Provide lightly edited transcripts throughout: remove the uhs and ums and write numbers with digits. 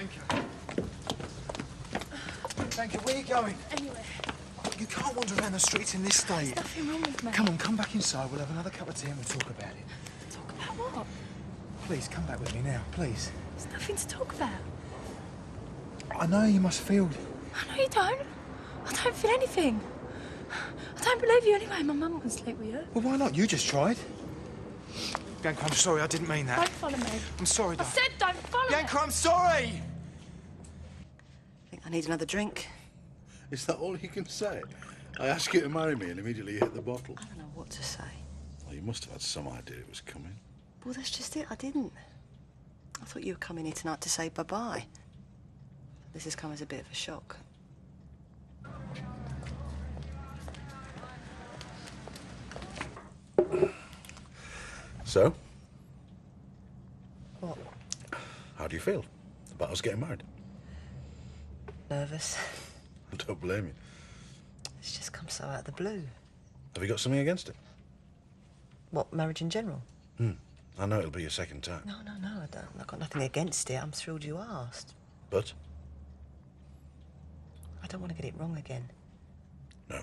Bianca. Bianca, where are you going? Anywhere. You can't wander around the streets in this state. There's nothing wrong with me. Come on, come back inside. We'll have another cup of tea and we'll talk about it. Talk about what? Please, come back with me now, please. There's nothing to talk about. I know you must feel... I know you don't. I don't feel anything. I don't believe you anyway. My mum wouldn't sleep with you. Well, why not? You just tried. Bianca, I'm sorry. I didn't mean that. Don't follow me. I'm sorry, I said don't follow Bianca, me. I'm sorry! I think I need another drink. Is that all you can say? I ask you to marry me and immediately you hit the bottle. I don't know what to say. Well, you must have had some idea it was coming. Well, that's just it. I didn't. I thought you were coming here tonight to say bye-bye. This has come as a bit of a shock. So? What? How do you feel about us getting married? Nervous. I don't blame you. It's just come so out of the blue. Have you got something against it? What, marriage in general? I know it'll be your second time. No, I don't. I've got nothing against it. I'm thrilled you asked. But? I don't want to get it wrong again. No.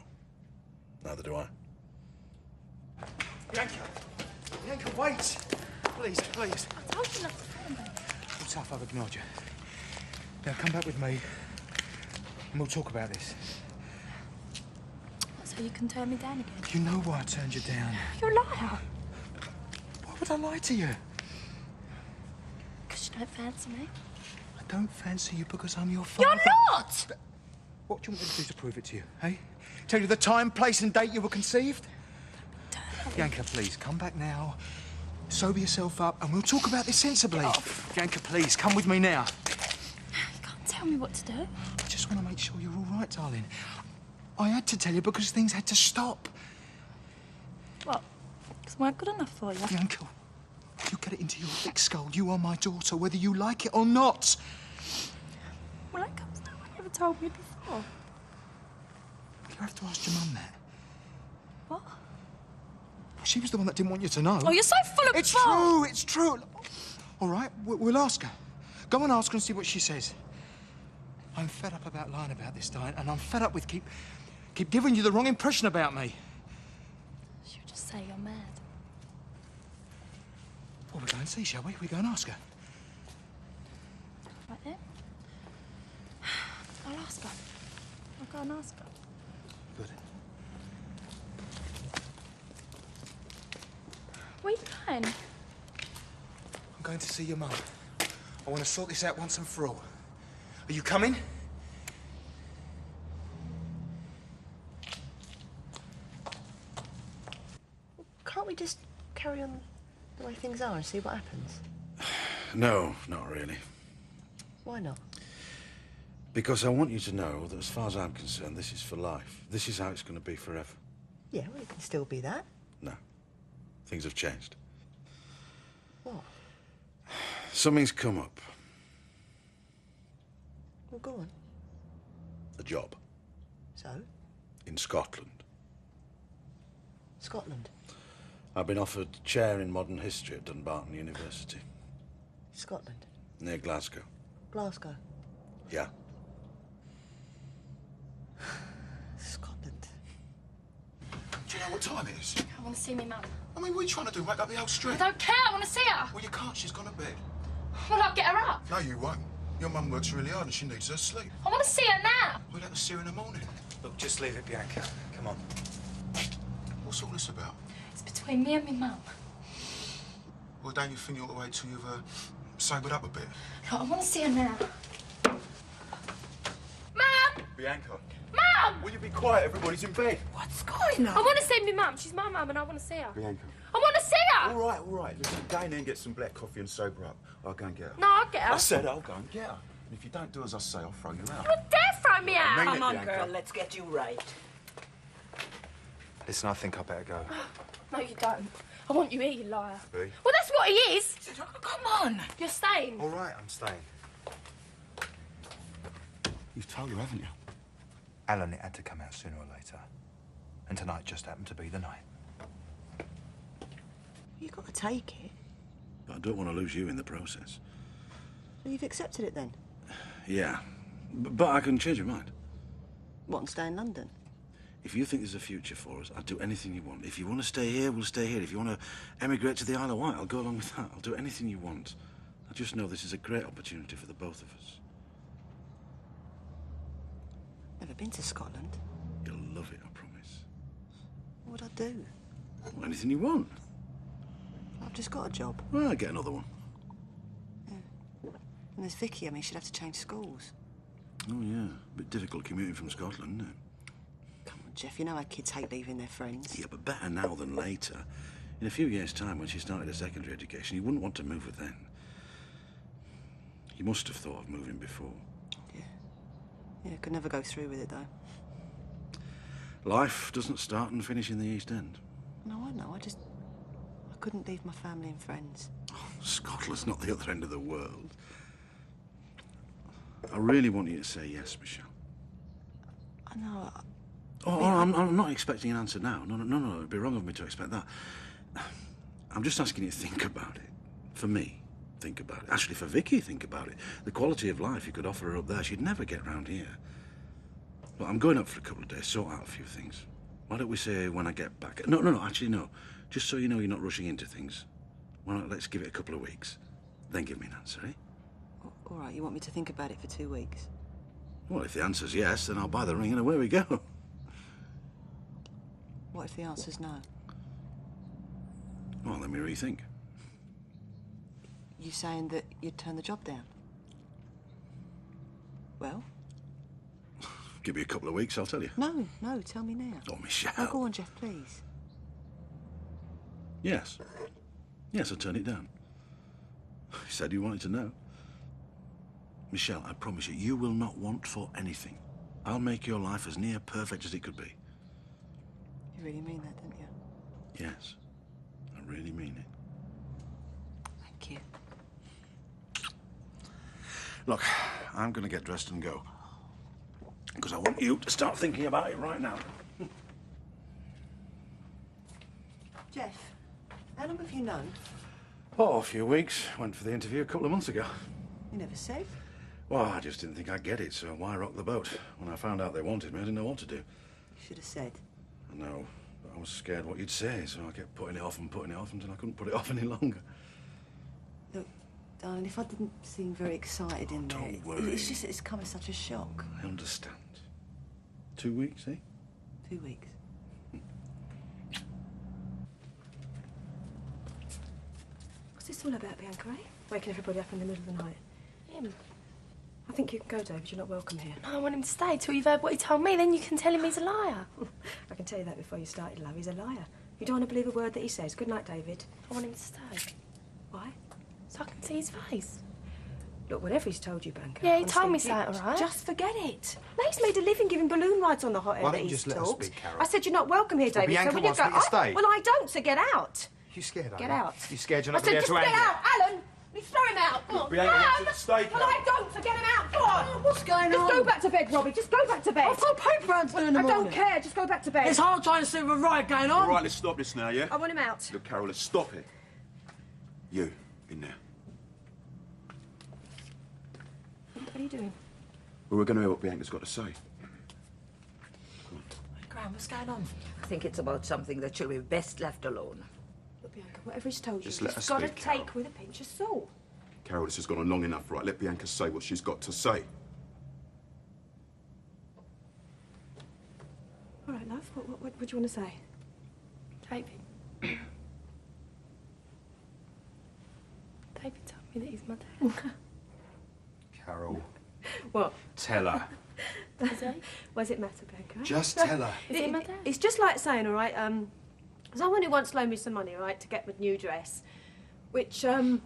Neither do I. Bianca! Bianca, wait! Please, please. I told you not to follow me. You're tough, I've ignored you. Now, come back with me and we'll talk about this. So you can turn me down again? You know why I turned you down. You're a liar. Why would I lie to you? Because you don't fancy me. I don't fancy you because I'm your father. You're not! What do you want me to do to prove it to you, eh? Tell you the time, place and date you were conceived? Bianca, please, come back now. Sober yourself up and we'll talk about this sensibly. Bianca, please, come with me now. You can't tell me what to do. I just want to make sure you're all right, darling. I had to tell you because things had to stop. What? Because we weren't good enough for you. Bianca, you get it into your thick skull. You are my daughter, whether you like it or not. Well, that comes no one ever told me before. You have to ask your mum that. What? She was the one that didn't want you to know. Oh, you're so full of It's bull. true, it's true. All right, we'll ask her. Go and ask her and see what she says. I'm fed up about lying about this, Diane, and I'm fed up with keep giving you the wrong impression about me. She'll just say you're mad. Well, we'll go and see, shall we? We go and ask her. Right then? I'll ask her. I'll go and ask her. Good. Where are you going? I'm going to see your mum. I want to sort this out once and for all. Are you coming? Can't we just carry on the way things are and see what happens? No, not really. Why not? Because I want you to know that as far as I'm concerned, this is for life. This is how it's going to be forever. Yeah, well, it can still be that. No. Things have changed. What? Something's come up. Well, go on. A job. So? In Scotland. Scotland? I've been offered chair in modern history at Dunbarton University. Scotland? Near Glasgow. Glasgow? Yeah. Scotland? Do you know what time it is? I want to see me mum. I mean, what are you trying to do? Wake up the whole I street? don't care. I want to see her. Well, you can't. She's gone to bed. Well, I'll get her up. No, you won't. Your mum works really hard and she needs her sleep. I want to see her now. We'll have to see her in the morning. Look, just leave it, Bianca. Come on. What's all this about? It's between me and me mum. Well, don't you think you ought to wait till you've sobered up a bit? No, I want to see her now. Mum! Bianca. Mum! Will you be quiet? Everybody's in bed. What's going on? I want to see me mum. She's my mum and I want to see her. Bianca. I want to see her! All right. Listen, go in there and get some black coffee and sober up. I'll go and get her. No, I'll get her. I said I'll go and get her. And if you don't do as I say, I'll throw you out. You would dare throw me out! mean Come it, on, Bianca. girl, let's get you right. Listen, I think I better go. No, you don't. I want you here, you liar. Really? Well, that's what he is. Come on! You're staying. All right, I'm staying. You've told her, haven't you? Alan, it had to come out sooner or later. And tonight just happened to be the night. You've got to take it. But I don't want to lose you in the process. Well, you've accepted it then? Yeah, but I can change your mind. What, and stay in London? If you think there's a future for us, I'll do anything you want. If you want to stay here, we'll stay here. If you want to emigrate to the Isle of Wight, I'll go along with that. I'll do anything you want. I just know this is a great opportunity for the both of us. Never been to Scotland. You'll love it, I promise. What would I do? Well, anything you want. I've just got a job. Well, I'll get another one. And there's Vicky. I mean, she'd have to change schools. Oh, yeah. A bit difficult commuting from Scotland, isn't it? Come on, Jeff, you know how kids hate leaving their friends. Yeah, but better now than later. In a few years' time, when she started her secondary education, you wouldn't want to move her then. You must have thought of moving before. Yeah, could never go through with it, though. Life doesn't start and finish in the East End. No, I know. I couldn't leave my family and friends. Oh, Scotland's not the other end of the world. I really want you to say yes, Michelle. I know. I'm not expecting an answer now. No. It'd be wrong of me to expect that. I'm just asking you to think about it. For me, think about it. Actually, for Vicky, think about it. The quality of life you could offer her up there, she'd never get round here. But I'm going up for a couple of days, sort out a few things. Why don't we say when I get back? No, actually, no. Just so you know you're not rushing into things. Why not let's give it a couple of weeks? Then give me an answer, eh? All right, you want me to think about it for 2 weeks? Well, if the answer's yes, then I'll buy the ring and away we go. What if the answer's no? Well, let me rethink. You saying that you'd turn the job down? Well? Give me a couple of weeks, I'll tell you. No, tell me now. Oh, Michelle. Oh, go on, Jeff, please. Yes. Yes, I'll turn it down. You said you wanted to know. Michelle, I promise you, you will not want for anything. I'll make your life as near perfect as it could be. You really mean that, don't you? Yes, I really mean it. Thank you. Look, I'm going to get dressed and go. Because I want you to start thinking about it right now. Jeff, how long have you known? Oh, a few weeks. Went for the interview a couple of months ago. You never said. Well, I just didn't think I'd get it, so why rock the boat? When I found out they wanted me, I didn't know what to do. You should have said. I know, but I was scared what you'd say, so I kept putting it off until I couldn't put it off any longer. Look, darling, if I didn't seem very excited in there... Don't worry. It's just that it's come as such a shock. I understand. 2 weeks, eh? 2 weeks. What's this all about, Bianca, eh? Waking everybody up in the middle of the night. Him. I think you can go, David. You're not welcome here. No, I want him to stay till you've heard what he told me. Then you can tell him he's a liar. I can tell you that before you started, love. He's a liar. You don't want to believe a word that he says. Good night, David. I want him to stay. Why? So I can see his face. Look, whatever he's told you, Bianca. Yeah, he honestly, told me something, all right? Just forget it. Nate's made a living giving balloon rides on the hot air Why that don't you he's just let us talked. speak, Carol? I said you're not welcome here, Well, David. Bianca so will wants you me go? to stay. Well, I don't, so get out. You scared, Get are you? out. You scared you're I not said going to just be able to get handle out, Alan. We throw him out. Come on. Bianca wants us to stay, Well, Carol. I don't, so get him out. Go on. What's going Just go back to bed, Robbie. Just go back to bed. I've got paper rounds in the I morning. don't care. Just go back to bed. It's hard trying to see a riot going on. All right, let's stop this now, yeah? I want him out. Look, Carol, let's stop it. You, in there. What are you doing? Well, we're going to hear what Bianca's got to say. Graham, what's going on? I think it's about something that should be best left alone. Look, Bianca, whatever he's told you, Just let you've us got to speak, Carol. take with a pinch of salt. Carol, this has gone on long enough, right? Let Bianca say what she's got to say. All right, love. What do you want to say? David. David told me that he's my dad. Carol, What? tell her. Is he? Why does it matter, Bianca? Just tell her. Is he my dad? It's just like saying, all right, someone who once loaned me some money, right, to get my new dress, which I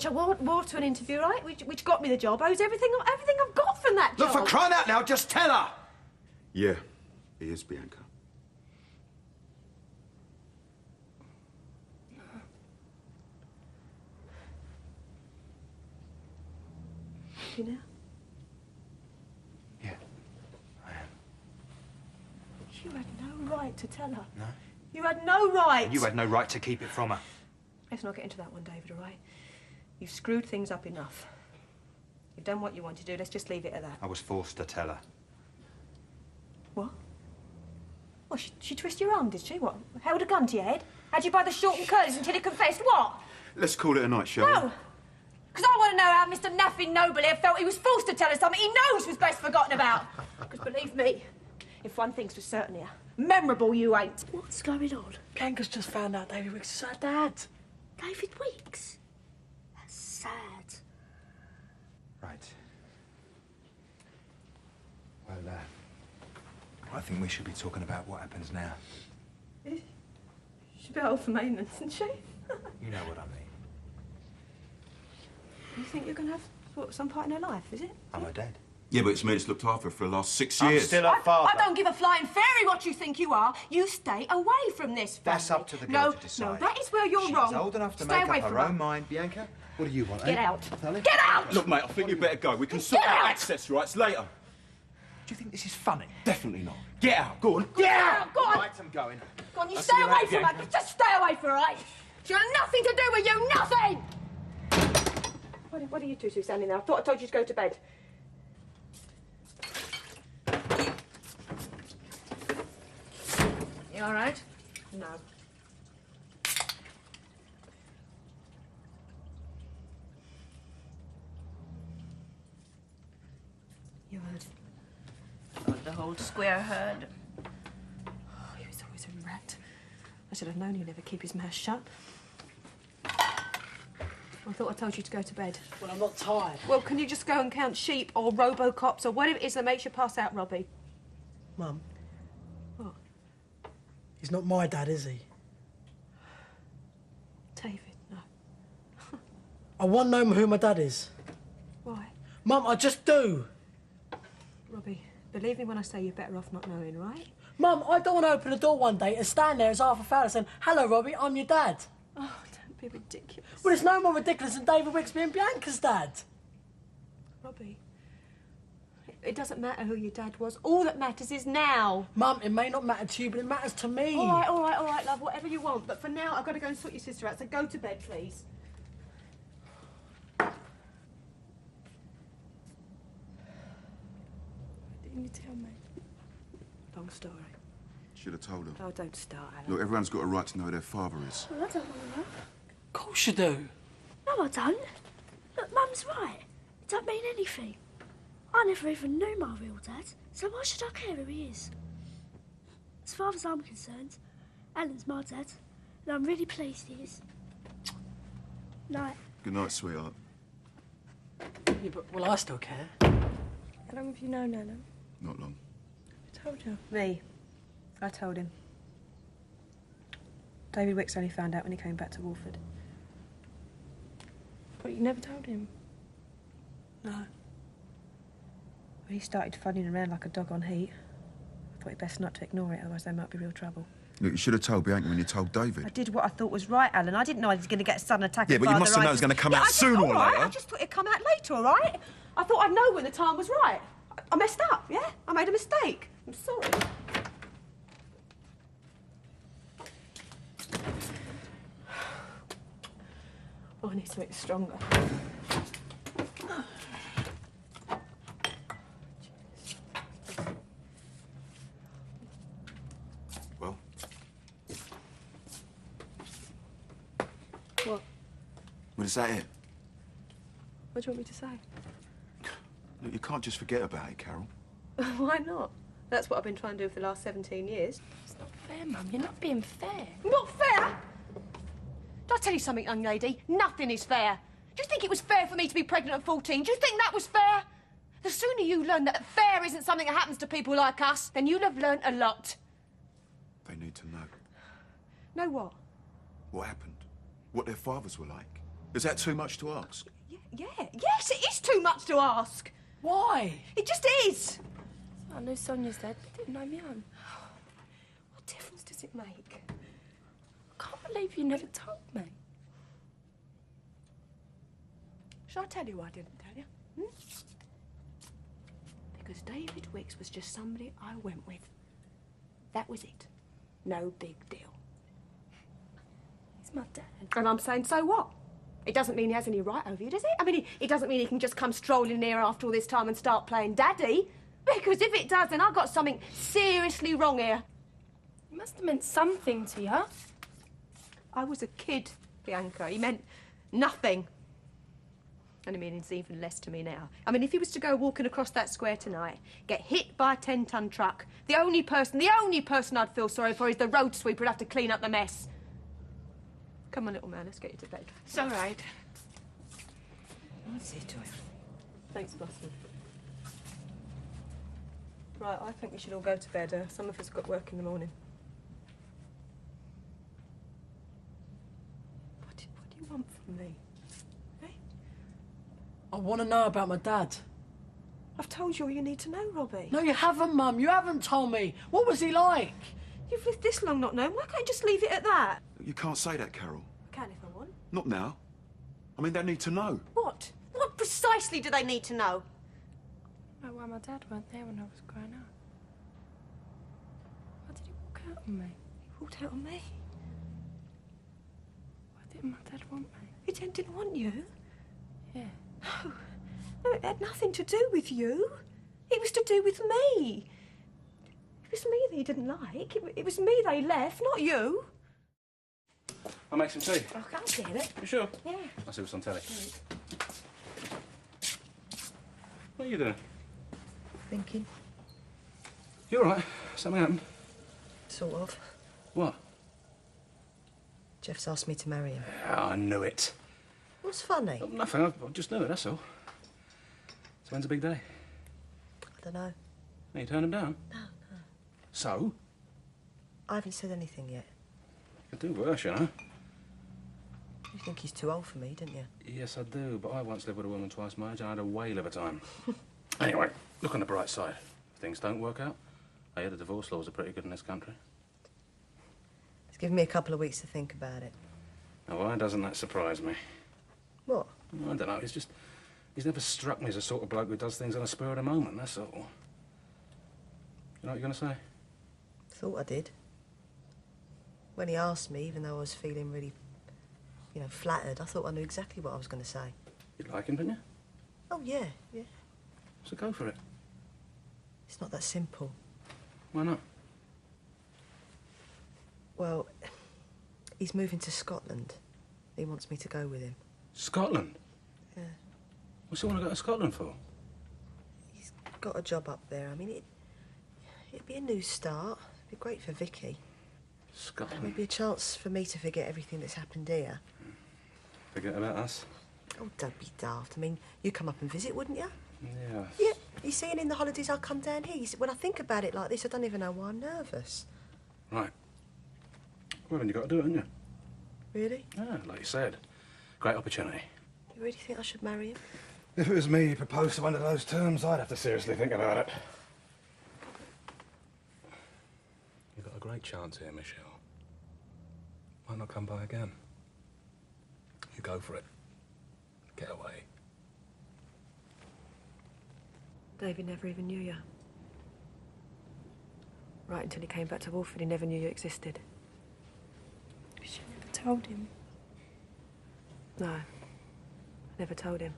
wore to an interview, right, which got me the job, owes everything I've got from that Look, job. for crying out now, just tell her. Yeah, he is, Bianca. You know? Yeah, I am. You had no right to tell her. No? You had no right. You had no right to keep it from her. Let's not get into that one, David, all right? You've screwed things up enough. You've done what you want to do. Let's just leave it at that. I was forced to tell her. What? What, she twisted your arm, did she? What, held a gun to your head? Had you by the short and curlies until you confessed? What? Let's call it a night, shall we? No! Because I want to know how Mr. Nothing Nobly felt he was forced to tell us something he knows was best forgotten about. Because believe me, if one thing's for certain here, memorable you ain't. What's going on? Bianca's just found out David Wicks is her dad. David Wicks? That's sad. Right. Well, I think we should be talking about what happens now. She's a bit old for maintenance, isn't she? You know what I mean. You think you're going to have some part in her life, is it? I'm her dad. Yeah, but it's me that's looked after her for the last 6 I'm years. still her father. I don't give a flying fairy what you think you are. You stay away from this family. That's up to the girl No, to decide. no, that is where you're She's wrong. old enough to Stay make away up from her own mind, Bianca. What do you want, Get eh? out. Sally? Get out! Look, mate, I think you better go. We can sort Get out out! access rights later. Do you think this is funny? Definitely not. Get out. Go on. Get out! Go on! Right, I'm going. Go on, you I'll stay see you away later, from her. Bianca. Just stay away from her, right? She had nothing to do with you, nothing! What are you two standing there? I thought I told you to go to bed. You all right? No. You heard? What the whole square heard. Oh, he was always a rat. I should have known he'd never keep his mouth shut. I thought I told you to go to bed. Well, I'm not tired. Well, can you just go and count sheep or Robocops or whatever it is that makes you pass out, Robbie? Mum, What? he's not my dad, is he? David, no. I want to know who my dad is. Why? Mum, I just do. Robbie, believe me when I say you're better off not knowing, right? Mum, I don't want to open the door one day and stand there as Arthur Fowler saying, "Hello, Robbie, I'm your dad." Oh, don't be ridiculous. Well, it's no more ridiculous than David Wicks being Bianca's dad. Robbie, it doesn't matter who your dad was. All that matters is now. Mum, it may not matter to you, but it matters to me. All right, love, whatever you want. But for now, I've got to go and sort your sister out, so go to bed, please. Didn't you tell me? Long story. Should have told her. Oh, don't start, Alan. Look, everyone's got a right to know who their father is. Well, I don't want to know. Of course you do. No, I don't. Look, Mum's right. It don't mean anything. I never even knew my real dad, so why should I care who he is? As far as I'm concerned, Alan's my dad, and I'm really pleased he is. Night. Good night, sweetheart. Yeah, but, well, I still care. How long have you known Alan? Not long. I told you. Me. I told him. David Wicks only found out when he came back to Wolford. But you never told him? No. When he started funning around like a dog on heat, I thought he'd best not to ignore it, otherwise there might be real trouble. Look, you should have told Bianca when you told David. I did what I thought was right, Alan. I didn't know I was going to get a sudden attack. Yeah, of but you father must have known it was rights. gonna come out I just- sooner or all right, later. I just thought it'd come out later, all right? I thought I'd know when the time was right. I messed up, yeah? I made a mistake. I'm sorry. Oh, I need something stronger. Well, What? well, is that it? What do you want me to say? Look, you can't just forget about it, Carol. Why not? That's what I've been trying to do for the last 17 years. It's not fair, Mum. You're not being fair. Not fair? Did I tell you something, young lady? Nothing is fair. Do you think it was fair for me to be pregnant at 14? Do you think that was fair? The sooner you learn that fair isn't something that happens to people like us, then you'll have learnt a lot. They need to know Know what? what happened, what their fathers were like. Is that too much to ask? Yes, it is too much to ask. Why? It just is. I knew Sonia's dad, but didn't know my own. What difference does it make? I can't believe you never told me. Shall I tell you why I didn't tell you? Because David Wicks was just somebody I went with. That was it. No big deal. He's my dad. And I'm saying, so what? It doesn't mean he has any right over you, does it? I mean, it doesn't mean he can just come strolling in here after all this time and start playing daddy. Because if it does, then I've got something seriously wrong here. He must have meant something to you. I was a kid, Bianca. He meant nothing. And I mean, it's even less to me now. I mean, if he was to go walking across that square tonight, get hit by a 10-ton truck, the only person I'd feel sorry for is the road sweeper who'd have to clean up the mess. Come on, little man, let's get you to bed. It's all right. What's it doing? Thanks, Blossom. Right, I think we should all go to bed. Some of us have got work in the morning. What do you want from me? I want to know about my dad. I've told you all you need to know, Robbie. No, you haven't, Mum. You haven't told me. What was he like? You've lived this long not knowing. Why can't you just leave it at that? You can't say that, Carol. I can if I want. Not now. I mean, they need to know. What? What precisely do they need to know? Like why my dad weren't there when I was growing up. Why did he walk out on me? He walked out on me. Why didn't my dad want me? He didn't want you? Yeah. No, it had nothing to do with you. It was to do with me. It was me that he didn't like. It was me they left, not you. I'll make some tea. Oh, I can't get it. You sure? Yeah. I'll see what's on telly. What are you doing? Thinking. You all right? Something happened? Sort of. What? Jeff's asked me to marry him. Yeah, I knew it. What's funny? Oh, nothing. I just knew it, that's all. So when's the big day? I don't know. No, you turned him down? No. So? I haven't said anything yet. You could do worse, you know. You think he's too old for me, don't you? Yes, I do, but I once lived with a woman twice my age and I had a whale of a time. Anyway, look on the bright side. If things don't work out, I hear the divorce laws are pretty good in this country. He's given me a couple of weeks to think about it. Now, why doesn't that surprise me? What? I don't know, he's never struck me as the sort of bloke who does things on a spur of the moment, that's all. You know what you're going to say? Thought I did. When he asked me, even though I was feeling really, flattered, I thought I knew exactly what I was going to say. You like him, didn't you? Oh, yeah. So go for it. It's not that simple. Why not? Well, he's moving to Scotland. He wants me to go with him. Scotland? Yeah. What's he want to go to Scotland for? He's got a job up there. I mean, it'd be a new start. It'd be great for Vicky. Scotland? It'd be a chance for me to forget everything that's happened here. Forget about us? Oh, don't be daft. I mean, you come up and visit, wouldn't you? Yeah. Yeah. You see, and in the holidays I'll come down here. You see, when I think about it like this, I don't even know why I'm nervous. Right. Well, then you got to do it, haven't you? Really? Yeah, like you said. Great opportunity. You really think I should marry him? If it was me who proposed to under those terms, I'd have to seriously think about it. You've got a great chance here, Michelle. Why not come by again? You go for it. Get away. David never even knew you. Right until he came back to Wolford, he never knew you existed. You should never told him. No, I never told him.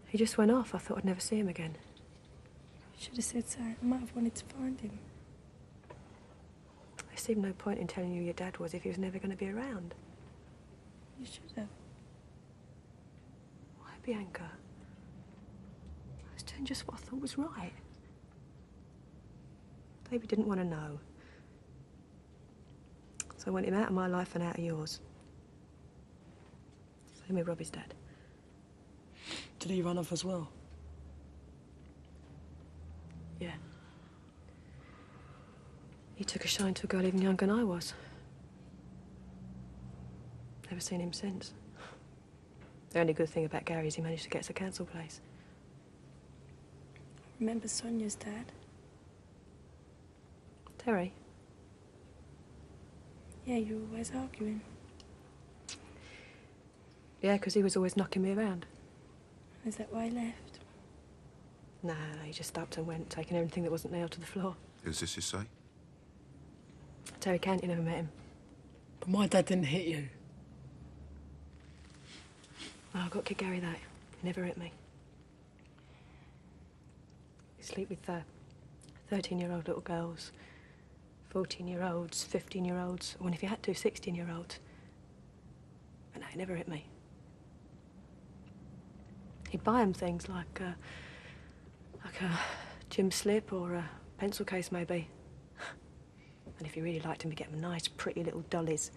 He just went off. I thought I'd never see him again. You should have said so. I might have wanted to find him. There seemed no point in telling you your dad was if he was never going to be around. You should have. Why, Bianca? I was doing just what I thought was right. David didn't want to know. So I want him out of my life and out of yours. Same with Robbie's dad. Did he run off as well? Yeah. He took a shine to a girl even younger than I was. Never seen him since. The only good thing about Gary is he managed to get us a council place. Remember Sonia's dad? Terry? Yeah, you were always arguing. Yeah, because he was always knocking me around. Is that why he left? No, he just stopped and went, taking everything that wasn't nailed to the floor. Is this his say? Terry Canty never met him. But my dad didn't hit you. Oh, I've got Kid Gary that. He never hit me. He sleep with 13-year-old little girls, 14-year-olds, 15-year-olds, and if he had to, 16-year-olds. But no, he never hit me. He'd buy him things like a gym slip or a pencil case, maybe. And if he really liked him, he'd get him nice, pretty little dollies.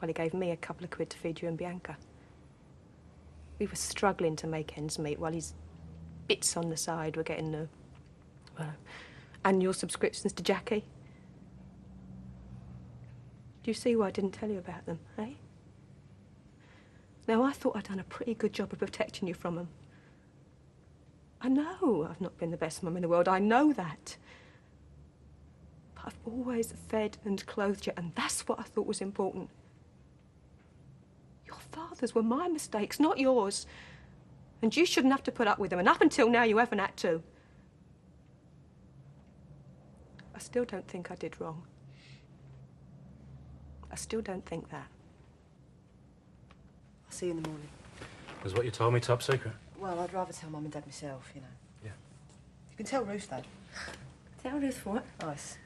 Well, he gave me a couple of quid to feed you and Bianca. We were struggling to make ends meet while his bits on the side were getting the annual subscriptions to Jackie. Do you see why I didn't tell you about them, eh? Now, I thought I'd done a pretty good job of protecting you from them. I know I've not been the best mum in the world, I know that. But I've always fed and clothed you, and that's what I thought was important. Your fathers were my mistakes, not yours. And you shouldn't have to put up with them, and up until now you haven't had to. I still don't think I did wrong. I still don't think that. I'll see you in the morning. Was what you told me top secret? Well, I'd rather tell Mum and Dad myself, you know. Yeah. You can tell Ruth, though. Tell Ruth what? Oh, it's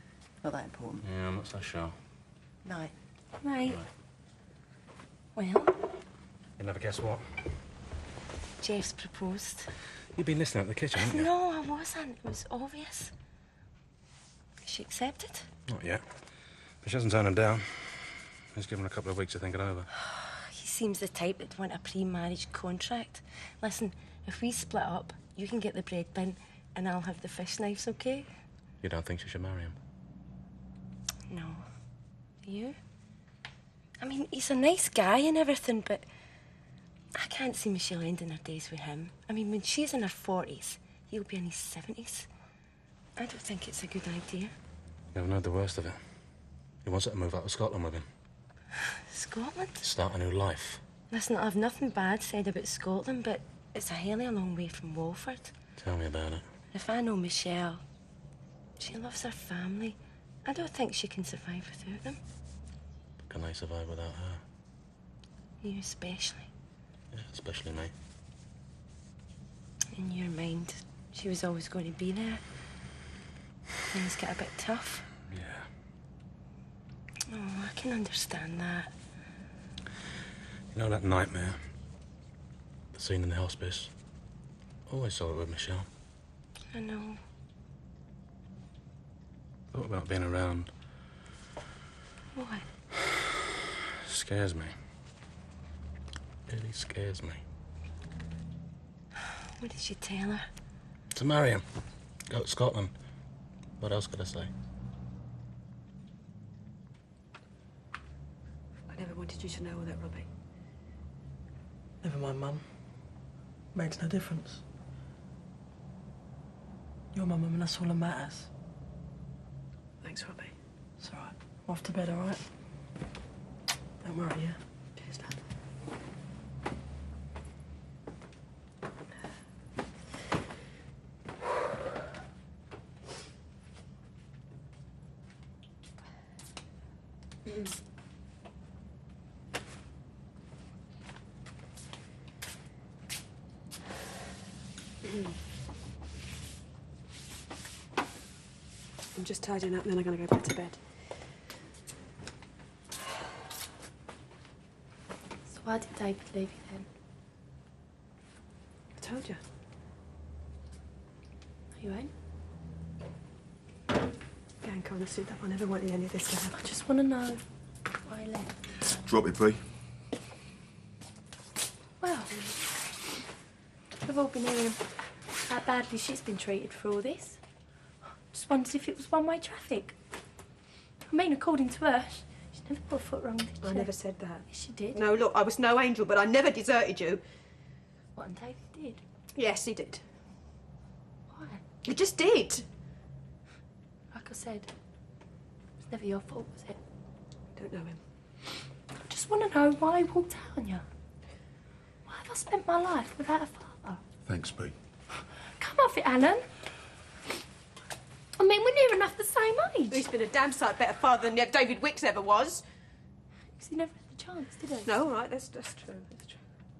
not that important. Yeah, I'm not so sure. Night. Right. Well, You never guess what? Jeff's proposed. You've been listening at the kitchen, haven't you? No, I wasn't. It was obvious. She accepted? Not yet. But she hasn't turned him down. He's given her a couple of weeks to think it over. He seems the type that'd want a pre-marriage contract. Listen, if we split up, you can get the bread bin and I'll have the fish knives, okay? You don't think she should marry him? No. Do you? I mean, he's a nice guy and everything, but I can't see Michelle ending her days with him. I mean, when she's in her 40s, he'll be in his 70s. I don't think it's a good idea. You haven't heard the worst of it. He wants her to move out of Scotland with him. Scotland? Start a new life. Listen, I've nothing bad said about Scotland, but it's a hell of a long way from Walford. Tell me about it. If I know Michelle, she loves her family. I don't think she can survive without them. Can they survive without her? You especially. Yeah, especially me. In your mind, she was always going to be there. Things get a bit tough. Yeah. Oh, I can understand that. You know that nightmare? The scene in the hospice? Always saw it with Michelle. I know. Thought about being around. What? Scares me. Really scares me. What did you tell her? To marry him. Go to Scotland. What else could I say? I never wanted you to know all that, Robbie. Never mind, Mum. Makes no difference. You're my mum and that's all that matters. Thanks, Robbie. It's all right. I'm off to bed, all right? Don't worry, yeah? Cheers, love. I'm just tidying up and then I'm going to go back to bed. So why did David leave you then? I told you. You won't? Bianca, honestly, I never wanted any of this to happen. I just want to know why he left. Drop it, B. Well, we've all been hearing how badly she's been treated for all this. Just wondered if it was one-way traffic. I mean, according to her, she never put a foot wrong, did she? I never said that. Yes, she did. No, look, I was no angel, but I never deserted you. What, and David did? Yes, he did. Why? He just did. Like I said, it was never your fault, was it? Don't know him. I just want to know why he walked out on you. Why have I spent my life without a father? Thanks, B. Come off it, Alan. I mean, we're near enough the same age. He's been a damn sight better father than David Wicks ever was. Because he never had a chance, did he? No, all right, that's true. That's true.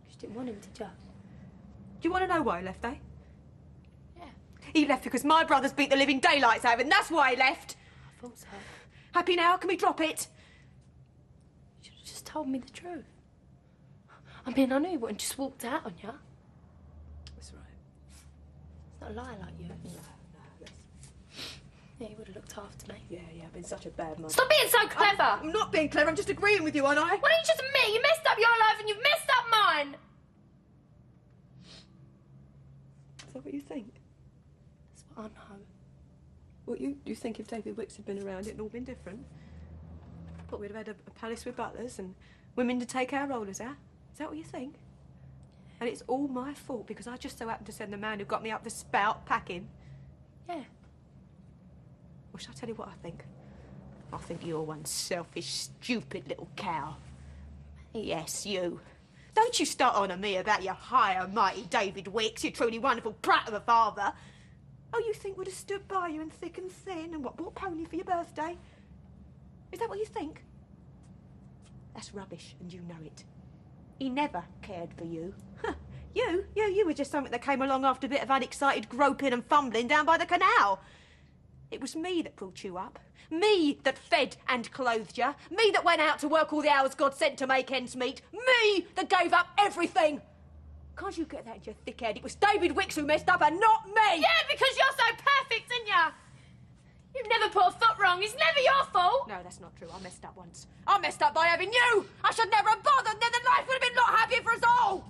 You just didn't want him, did you? Do you want to know why he left, eh? Yeah. He left because my brothers beat the living daylights out of him. That's why he left. I thought so. Happy now? Can we drop it? You should have just told me the truth. I mean, I knew you wouldn't just walked out on you. That's right. It's not a lie like you. Yeah, you would have looked after me. Yeah, I've been such a bad mother. Stop being so clever! I'm not being clever, I'm just agreeing with you, aren't I? Why don't you just admit you messed up your life and you've messed up mine? Is that what you think? That's what I know. What, you think if David Wicks had been around, it'd all been different? But we'd have had a palace with butlers and women to take our rollers out? Is that what you think? And it's all my fault because I just so happened to send the man who got me up the spout packing? Yeah. Well, shall I tell you what I think? I think you're one selfish, stupid little cow. Yes, you. Don't you start on me about your high and mighty David Wicks, your truly wonderful prat of a father. Oh, you think we'd have stood by you in thick and thin and what, bought pony for your birthday? Is that what you think? That's rubbish, and you know it. He never cared for you. You were just something that came along after a bit of unexcited groping and fumbling down by the canal. It was me that brought you up. Me that fed and clothed you. Me that went out to work all the hours God sent to make ends meet. Me that gave up everything. Can't you get that in your thick head? It was David Wicks who messed up and not me. Yeah, because you're so perfect, ain't ya? You've never put a foot wrong. It's never your fault. No, that's not true. I messed up once. I messed up by having you. I should never have bothered. Then the life would have been a lot happier for us all.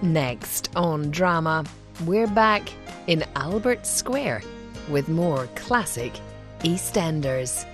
Next on Drama, we're back in Albert Square with more classic Eastenders.